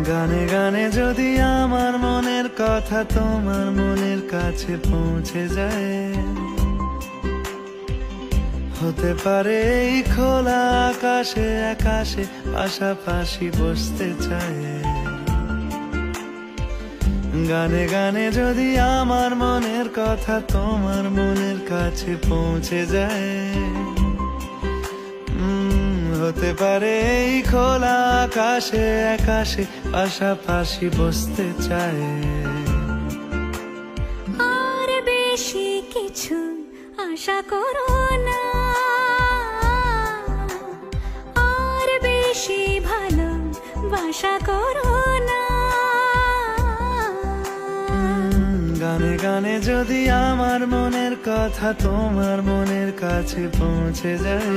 গানে গানে যদি আমার মনের কথা তোমার মনের কাছে পৌঁছে যায়, হতে পারে এই খোলা আকাশে আকাশে পাশাপাশি বসতে চায়। গানে গানে যদি আমার মনের কথা তোমার মনের কাছে পৌঁছে যায়, হতে পারে এই খোলা আকাশে আকাশে পাশাপাশি বসতে চায়। আর বেশি কিছু আশা করো না, আর বেশি ভালোবাসা করো না। গানে গানে যদি আমার মনের কথা তোমার মনের কাছে পৌঁছে যায়,